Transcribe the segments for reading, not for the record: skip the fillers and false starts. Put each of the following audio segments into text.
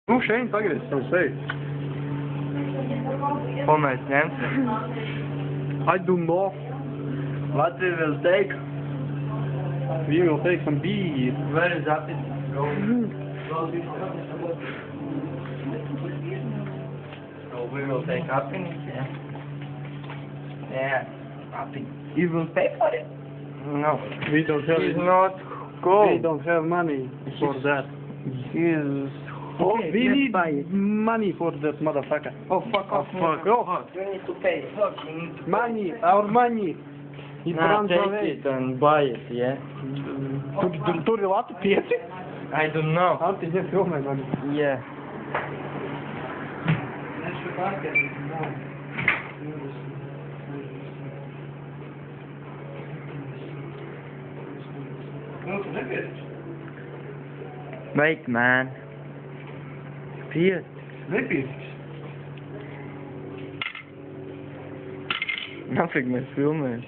Nu, šeit pagriez savu seju. Ko mēs ņemsim? I do know. What we will take? We will take some beer. Where is that? Go. So we will take happiness, yeah? Yeah, happiness. You will pay for it? No. We don't have He's it. not cold. We don't have money for that. He's... Oh, Okay, we let's need buy it. money for that motherfucker. Oh, fuck off. Fuck off. You need to pay. Fuck, you need to pay. Money, our money. It Nah, runs take away. it and buy it, yeah? Tur ir latu 5? I don't know. Antis nefilmē mani. Yeah. Wait, man. Piet. Nepītiks. Nafig mēs filmējam.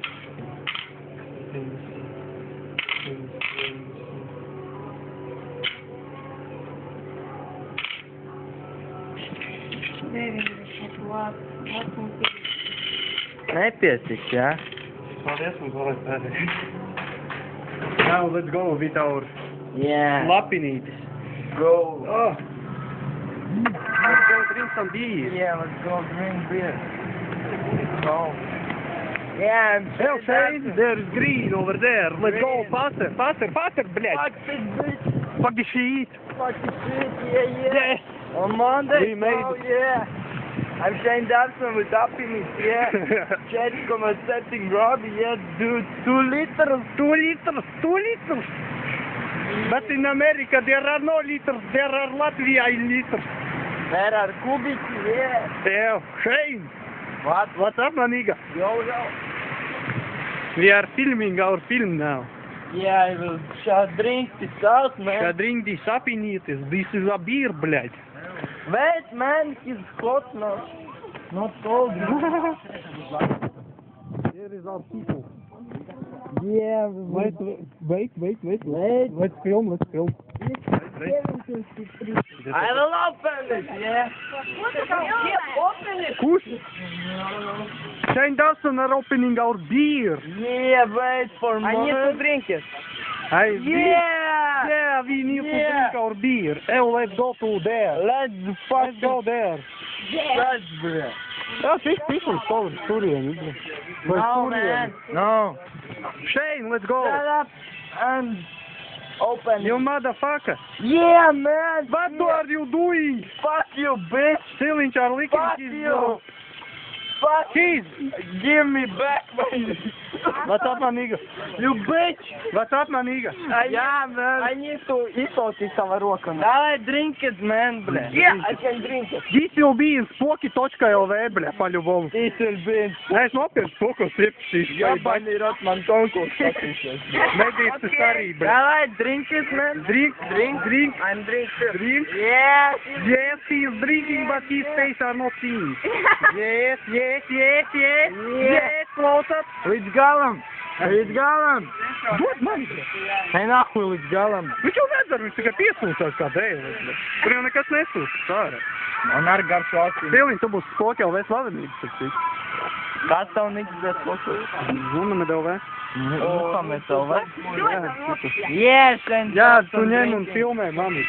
Nepietiks, jā? Paldies, mums vēl pēdējais. Now let's go with our Yeah. lapinītis. Go. Oh. Let's go drink some beer. Yeah, let's go drink beer. Go. Yeah, I'm Hell, Shane, there's green over there. Let's go Green. faster, faster, faster, блядь. Fuck this bitch. Fuck the shit. Fuck this shit. Yeah. Yes. On Monday. We made Oh, it. yeah. I'm Shane Dobson with happiness, yeah. 4,7 grad, yeah, dude. 2 liters. 2 liters, 2 liters. But in America there are no liters, there are Latvia liters. There are cubic, yeah. Hell, Shane. What? What's up, my nigga? Yo. We are filming our film now. Yeah, I will drink this out, man. Drink this apinitis. This is a beer, блядь. Wait, man, he's hot now. Not cold. Here is our people. Yeah, Wait. Let's film. I will open it, yeah. Open it. Kush. Shane Dawson are opening our beer. Yeah, wait for I need to drink it. Yeah, we need to drink our beer. Hey, let's go to there. Let's go there. Let's bro. Oh, these people so Syrian, isn't it? No, man. No. Shane, let's go. Shut up and open You it. motherfucker. Yeah, man. What yeah. are you doing? Fuck you, bitch. Stealing our liquor. Fuck you. Fuck Keys. Give me back my... What's up, my nigga? You bitch. What's up, my nigga? Yeah, man. I need to eat sava roka. Давай, drink it, man, бля. Yeah, I can drink it. This will be in spoki.lv, bля, по-любому. This will be in... Es nopirku spoku slipšīs. Jabani rot man tonku skatīšies. Medītas arī, bля. Давай, drink it, man. Drink. I'm drinking. Drink. Yeah. Yes, he is drinking, but his face are not seen. Yes, close up. Līdz galam. Dod man, bля. Ej, nahuj, līdz galam. Viņš jau nedara, viņš tikai piesūcās kā dēlis, bля. Tur jau nekas nesūcas, ārā. Man ar garšu acīm. Pilniņ, tu būsi spoki.lv slavenības, tas cik. Kas tev niks bez posūs? Zunam LV. Upamet tev, vai? Jā, šitas. Yes, and Jā, tu ņem un filmē mani.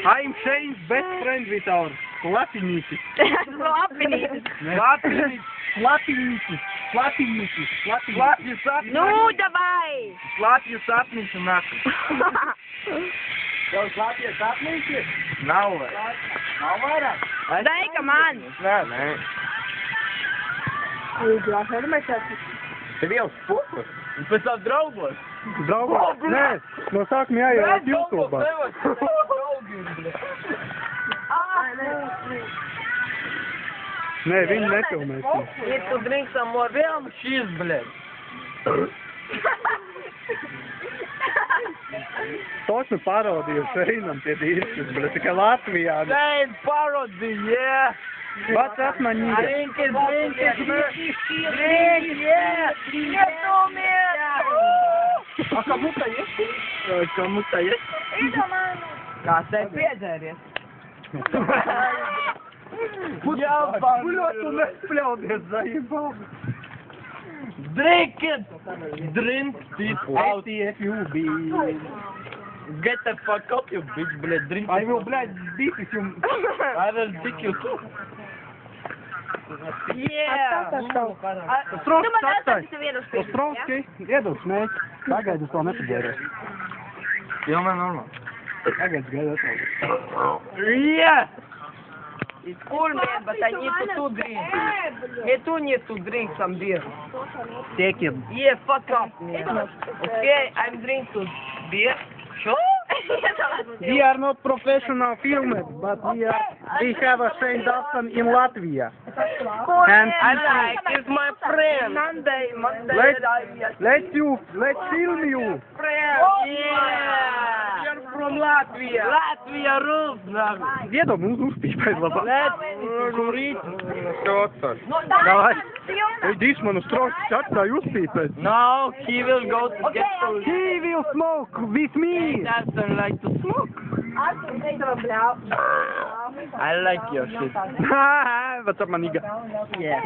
I'm Shane's best friend with our lapinītis. Lapinītis. Slapju sapnis. Ну, давай! Slapju sapnis un naku. Tev slapju sapnis? Nav vai? Nav vairāk? Дай-ка man! Nē. Tev jau spukus? Un pēc tam draugos? Draugos? Nē, no sākuma jāiet YouTube. Nē, viņi nefilmēs. Need to drink some more. Vēl šis, blēd. Точно parodiju Šeinam pie dīrskas, bet tikai Latvijā. Shane parody, yeah. What's up, my nigga? Drink it, man. Drink, yeah. A kому-то есть? Kому-то есть? Kā tev piedzēries? Блядь, tu nespļaudies, zaībām. Drink it! Drink it out! ATFUB. Get the fuck up, you bitch, блядь, drink I it. will, блядь, beat you. I will dick you too. Yeah. Ostrovskis atstāj. Ostrovskis, iedod smēķi. Tagad es to nepaģēries. Jo, man normāli. Tagad es gaidu atstāj. Yeah! It's cool, man, but I need to drink. Me too need to drink some beer. Take it. Yeah, fuck up, man. Okay, I'm drinking beer. Sure? We are not professional filmers, but we have a Shane Dawson in Latvia. And I like, it's my friend. Monday, let's film you. Friend, yeah. You're from Latvia. Latvia rules, nigga. Дедом, ну, успей, лаба. Let's курить. Что отстань? Давай. Иди, man, Ostrovskis atstāj uzpīpēt. No, he will go to get food. He will smoke with me. He doesn't like to smoke. I like your shit. What's up, maniga? Yeah.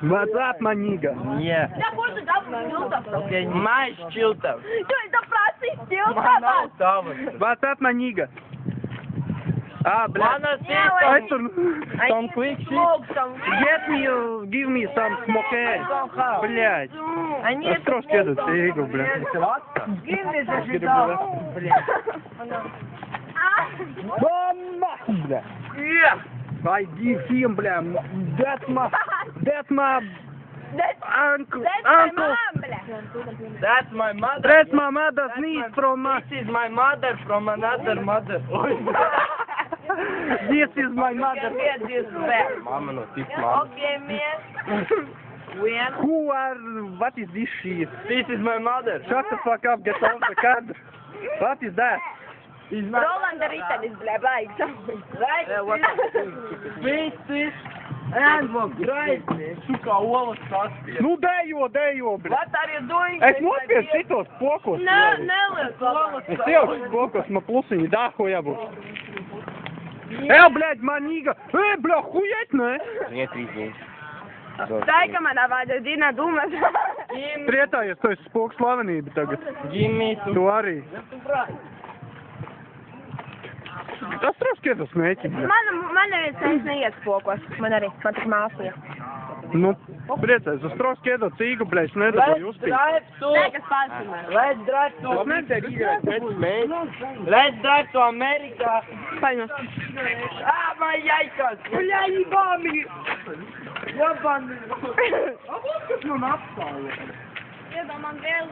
What's up, maniga? Yeah. Okay, mais filter. What's up, maniga? Ah, блядь. Wanna see Some quick shit? Give me some smoke. Блядь. Островский этот, я игру, блядь. Бля. Yeah. I give him, бля. That's my uncle. That's my mother. That's my mother's niece from This is my mother from another mother. This is my mother. Get this back. Mama, no, this mom. Okay, man. When? Who are, what is this shit? This is my mother. Shut the fuck up, get off the cadre. What is that? Is my Rolanda ritenis, bļa, baigs. This is and great. Suka olas saspie. Nu dejo, bļa. What are you doing? Es nospiedu šitos pokos. Neliek. Es iešu pokos, man plusiņi dahoja būs. Evo, bļaļ, maniga. Bļa, hujet, ne? Нет, везде. Daj, ka man vajadzēja Dina dūmas. Priecājies, tu esi spoku slavenība tagad. Give me some. Tu arī. Tas troškies tas mēķi, bļa. Man neviens neiet spokos. Man arī, man tik māsija. Nu, priecājies, uz troški iedot cīgu, bļa, es nedabūju uzpīt. Teikas pārsimē. Let's drive to America. Let's drive to America. Paņos. Ah, my jaikas. Bļa, jebami. Jebami. A vot, kas man apstāja. Man vēl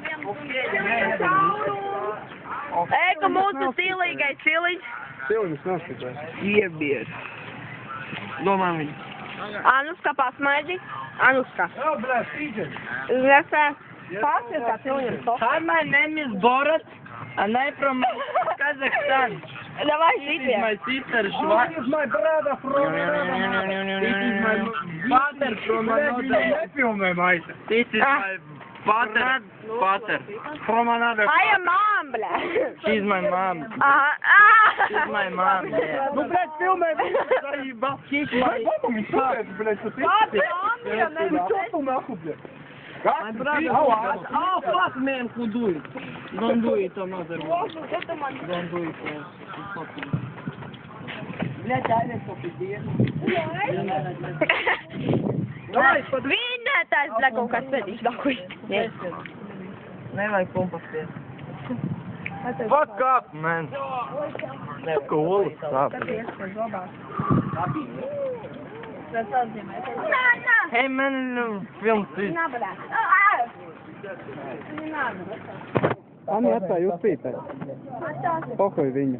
Ej, ka mūsu sīlīgais sīlīgs. Silvis noskatās. Iebies. Domā viņu. Anuska pasmaidži. Anuska. O, bļa, stīģen. Zese. Paskat, viņam to. Hi, my name is Borat, and I'm from Kazakhstan. Davai, This is šitie. my sister This Shva. is my brother from This is my father from another. Nefilmē, maita. This is my father. From another. I am mom, bļa. She's my mom. Aha. She's my mom. Yeah. Nu, bļaļ, filmē, zaība. She's my. Bļaļ, tu tici? Tu čo tu nahu, bļaļ? My brother. Oh, fuck, man, who do it? Don't do it, another one. Don't do it. It's fucking. Vinētājs, bļa, kaut kas pēdīši dakuj. Nevajag kompostēt. Fuck up, man. Suka olas sāp. Hey, man, films this. Ani atstāja uzpīpēt. Pokoj viņu.